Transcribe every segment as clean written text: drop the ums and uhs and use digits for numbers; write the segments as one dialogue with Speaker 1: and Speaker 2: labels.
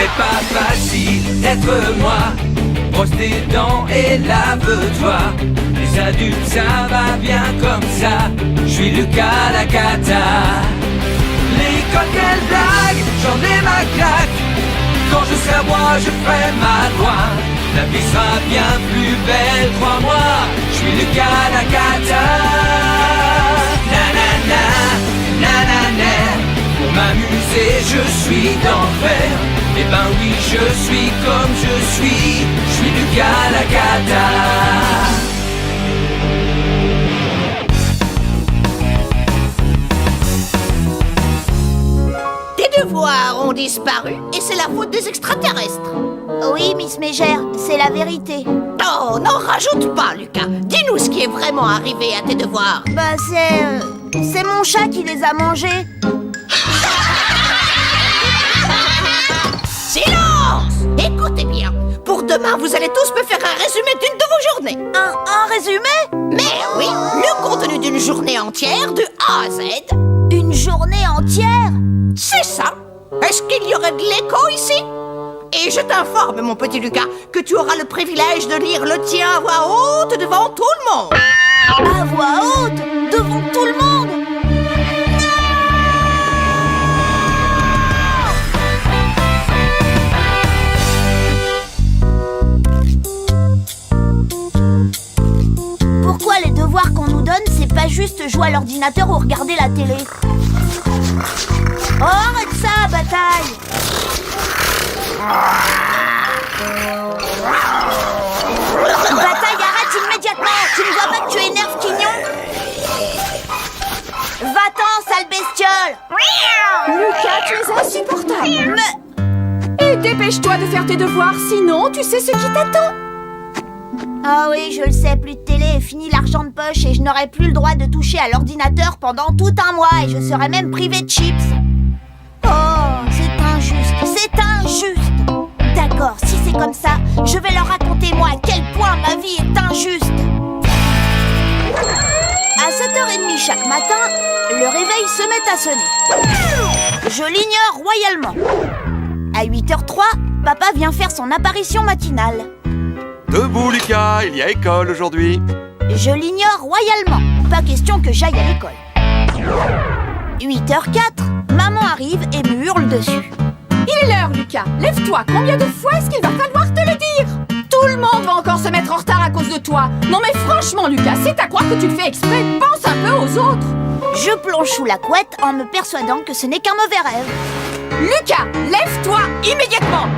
Speaker 1: C'est pas facile d'être moi. Brosse tes dents et lave-toi. Les adultes ça va bien comme ça. Je suis Lucas Lacata. L'école quelle blague, j'en ai ma claque. Quand je serai à moi je ferai ma loi. La vie sera bien plus belle, crois-moi. Je suis Lucas Lacata. Nanana, nanana. Pour m'amuser je suis d'enfer. Eh ben oui je suis comme je suis Lucas Lacata.
Speaker 2: Tes devoirs ont disparu et c'est la faute des extraterrestres.
Speaker 3: Oui, Miss Mégère, c'est la vérité.
Speaker 2: Oh, n'en rajoute pas, Lucas. Dis-nous ce qui est vraiment arrivé à tes devoirs.
Speaker 3: Bah, c'est mon chat qui les a mangés.
Speaker 2: Silence! Écoutez bien. Pour demain, vous allez tous me faire un résumé d'une de vos journées.
Speaker 3: Un résumé?
Speaker 2: Mais oui, le contenu d'une journée entière, de A à Z.
Speaker 3: Une journée entière?
Speaker 2: C'est ça. Est-ce qu'il y aurait de l'écho ici? Et je t'informe, mon petit Lucas, que tu auras le privilège de lire le tien à voix haute devant tout le monde.
Speaker 3: À voix haute? Devant tout le monde? Pourquoi les devoirs qu'on nous donne, c'est pas juste jouer à l'ordinateur ou regarder la télé? Oh, arrête ça, bataille! Bataille, arrête immédiatement! Tu ne vois pas que tu énerves Quignon? Va-t'en, sale bestiole!
Speaker 4: Lucas, tu es insupportable.
Speaker 3: Mais...
Speaker 4: Et dépêche-toi de faire tes devoirs, sinon tu sais ce qui t'attend.
Speaker 3: Ah oui, je le sais, plus de télé et fini l'argent de poche et je n'aurai plus le droit de toucher à l'ordinateur pendant tout un mois et je serai même privé de chips. Oh, c'est injuste, c'est injuste. D'accord, si c'est comme ça, je vais leur raconter moi à quel point ma vie est injuste. À 7h30 chaque matin, le réveil se met à sonner. Je l'ignore royalement. À 8h03, papa vient faire son apparition matinale.
Speaker 5: Debout, Lucas, il y a école aujourd'hui.
Speaker 3: Je l'ignore royalement. Pas question que j'aille à l'école. 8h04, maman arrive et me hurle dessus.
Speaker 4: Il est l'heure, Lucas. Lève-toi. Combien de fois est-ce qu'il va falloir te le dire? Tout le monde va encore se mettre en retard à cause de toi. Non mais franchement, Lucas, c'est à croire que tu le fais exprès. Pense un peu aux autres.
Speaker 3: Je plonge sous la couette en me persuadant que ce n'est qu'un mauvais rêve.
Speaker 4: Lucas, lève-toi immédiatement.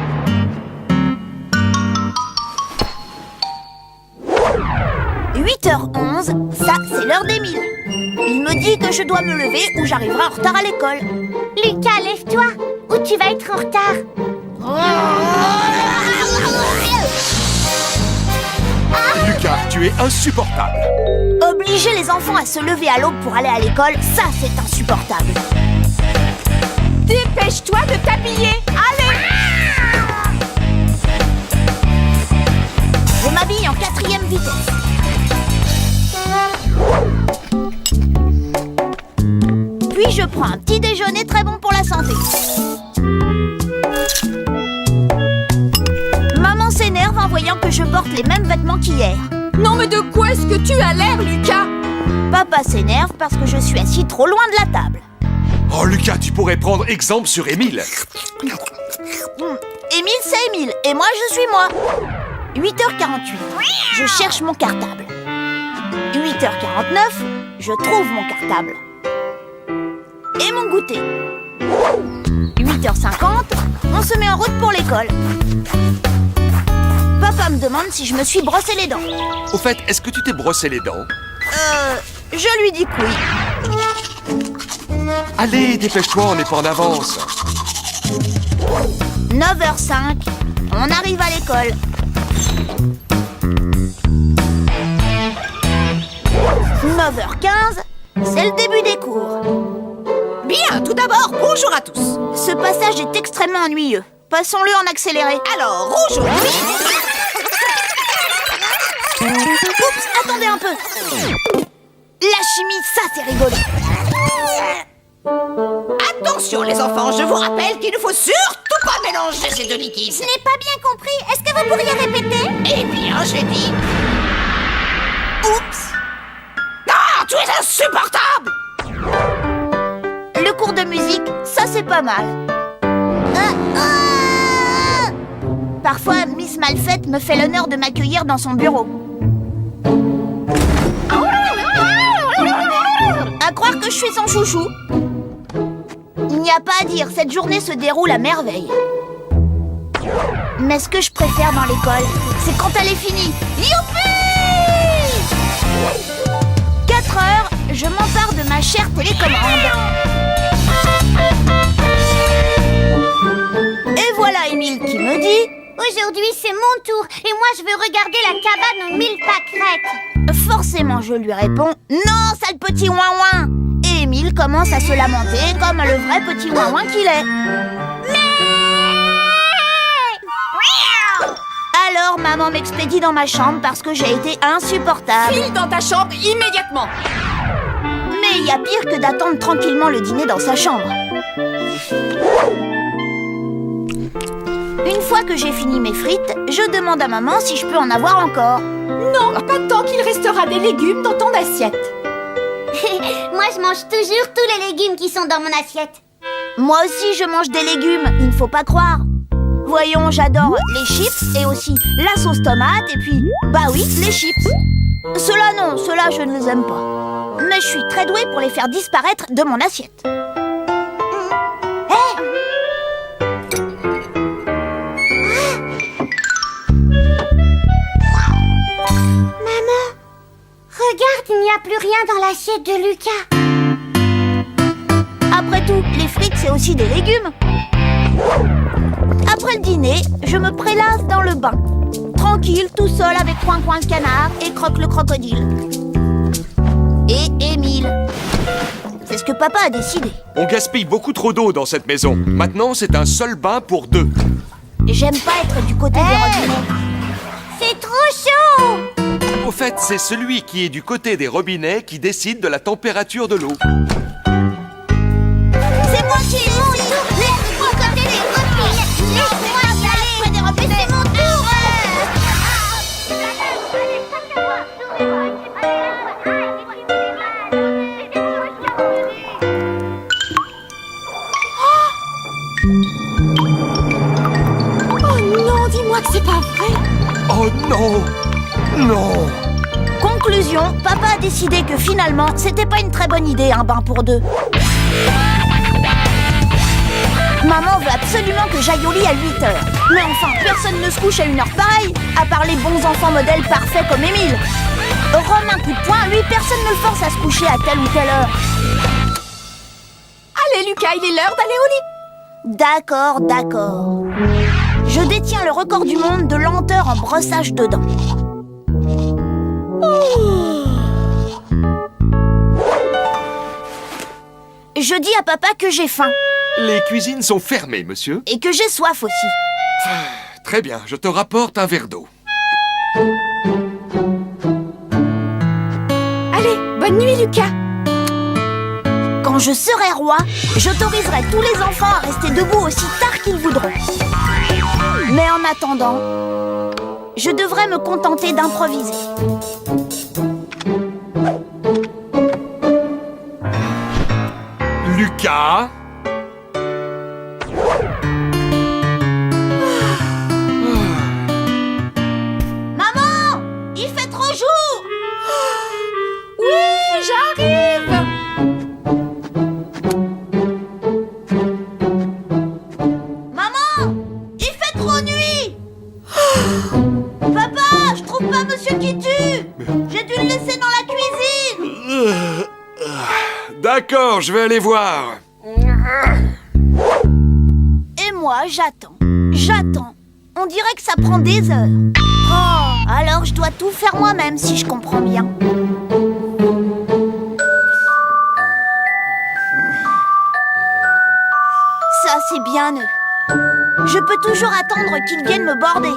Speaker 3: 8h11, ça c'est l'heure d'Émile. Il me dit que je dois me lever ou j'arriverai en retard à l'école. Lucas, lève-toi ou tu vas être en retard.
Speaker 5: Lucas, tu es insupportable.
Speaker 3: Obliger les enfants à se lever à l'aube pour aller à l'école, ça c'est insupportable.
Speaker 4: Dépêche-toi de t'habiller. Allez.
Speaker 3: Je m'habille en 4e vitesse. Puis je prends un petit déjeuner très bon pour la santé. Maman s'énerve en voyant que je porte les mêmes vêtements qu'hier.
Speaker 4: Non mais de quoi est-ce que tu as l'air, Lucas?
Speaker 3: Papa s'énerve parce que je suis assis trop loin de la table.
Speaker 5: Oh, Lucas, tu pourrais prendre exemple sur Émile.
Speaker 3: Émile, c'est Émile, et moi, je suis moi. 8h48, je cherche mon cartable. 8h49, je trouve mon cartable. Et mon goûter. 8h50, on se met en route pour l'école. Papa me demande si je me suis brossé les dents.
Speaker 5: Au fait, est-ce que tu t'es brossé les dents?
Speaker 3: Je lui dis que oui.
Speaker 5: Allez, dépêche-toi, on n'est pas en avance.
Speaker 3: 9h05, on arrive à l'école. 9h15, c'est le début des cours.
Speaker 2: Bien, tout d'abord, bonjour à tous.
Speaker 3: Ce passage est extrêmement ennuyeux. Passons-le en accéléré.
Speaker 2: Alors, aujourd'hui...
Speaker 3: Oups, attendez un peu. La chimie, ça c'est rigolo.
Speaker 2: Attention les enfants, je vous rappelle qu'il ne faut surtout pas mélanger ces deux liquides.
Speaker 3: Je n'ai pas bien compris. Est-ce que vous pourriez répéter?
Speaker 2: Eh bien, j'ai dit... Oups! Ah, tu es insupportable!
Speaker 3: Le cours de musique, ça c'est pas mal. Parfois, Miss Malfaite me fait l'honneur de m'accueillir dans son bureau. À croire que je suis son chouchou. Il n'y a pas à dire, cette journée se déroule à merveille. Mais ce que je préfère dans l'école, c'est quand elle est finie. Youpi! 4 heures, je m'empare de ma chère télécommande. Et voilà Émile qui me dit:
Speaker 6: aujourd'hui, c'est mon tour et moi, je veux regarder la cabane aux 1000 pâquerettes.
Speaker 3: Forcément, je lui réponds: non, sale petit ouin-ouin. Et Émile commence à se lamenter comme le vrai petit ouin-ouin qu'il est. Alors, maman m'expédie dans ma chambre parce que j'ai été insupportable.
Speaker 4: File dans ta chambre immédiatement.
Speaker 3: Mais il y a pire que d'attendre tranquillement le dîner dans sa chambre. Une fois que j'ai fini mes frites, je demande à maman si je peux en avoir encore.
Speaker 4: Non, pas tant qu'il restera des légumes dans ton assiette.
Speaker 6: Moi, je mange toujours tous les légumes qui sont dans mon assiette.
Speaker 3: Moi aussi, je mange des légumes, il ne faut pas croire. Voyons, j'adore les chips et aussi la sauce tomate et puis, bah oui, les chips. Ceux-là non, ceux-là je ne les aime pas. Mais je suis très douée pour les faire disparaître de mon assiette.
Speaker 6: Maman, regarde, il n'y a plus rien dans l'assiette de Lucas.
Speaker 3: Après tout, les frites c'est aussi des légumes. Après le dîner, je me prélasse dans le bain. Tranquille, tout seul avec Coin-Coin le canard et Croque le crocodile. Et Émile. C'est ce que papa a décidé.
Speaker 5: On gaspille beaucoup trop d'eau dans cette maison. Maintenant, c'est un seul bain pour 2.
Speaker 3: J'aime pas être du côté des robinets.
Speaker 6: C'est trop chaud.
Speaker 5: Au fait, c'est celui qui est du côté des robinets qui décide de la température de l'eau.
Speaker 3: C'est moi qui ai mon tour.
Speaker 6: Laisse-moi regarder les robinets. Laisse-moi y aller.
Speaker 3: Des robinets.
Speaker 6: C'est mon tour.
Speaker 4: Oh non, dis-moi que c'est pas vrai.
Speaker 5: Oh non! Non!
Speaker 3: Conclusion, papa a décidé que finalement, c'était pas une très bonne idée un bain pour 2. Maman veut absolument que j'aille au lit à 8 heures. Mais enfin, personne ne se couche à une heure pareille, à part les bons enfants modèles parfaits comme Émile. Romain coup de poing, lui, personne ne le force à se coucher à telle ou telle heure.
Speaker 4: Allez, Lucas, il est l'heure d'aller au lit.
Speaker 3: D'accord, d'accord. Je détiens le record du monde de lenteur en brossage de dents. Je dis à papa que j'ai faim
Speaker 5: Les cuisines sont fermées, monsieur.
Speaker 3: et que j'ai soif aussi.
Speaker 5: Très bien, je te rapporte un verre d'eau.
Speaker 4: Allez, bonne nuit, Lucas.
Speaker 3: Quand je serai roi, j'autoriserai tous les enfants à rester debout aussi tard qu'ils voudront. Mais en attendant, je devrais me contenter d'improviser.
Speaker 5: Lucas?
Speaker 3: Maman, il fait trop jour.
Speaker 4: Oui, j'arrive.
Speaker 3: Maman, il fait trop nuit. Papa, je trouve pas Monsieur qui tue. J'ai dû le laisser dans la cuisine.
Speaker 5: D'accord, je vais aller voir.
Speaker 3: Et moi, j'attends. J'attends. On dirait que ça prend des heures. Oh, alors je dois tout faire moi-même si je comprends bien. Ça, c'est bien eux. Je peux toujours attendre qu'ils viennent me border.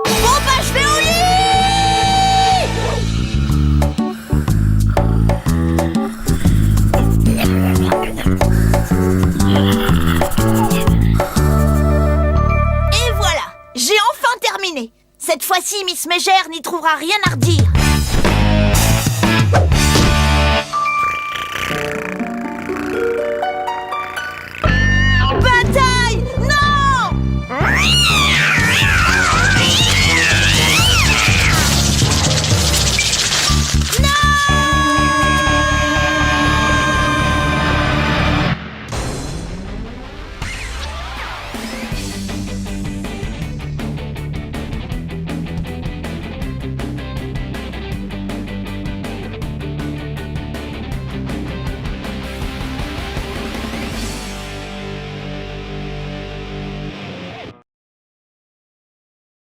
Speaker 3: Bon, bah, je vais au lit! ici, Miss Mégère n'y trouvera rien à redire.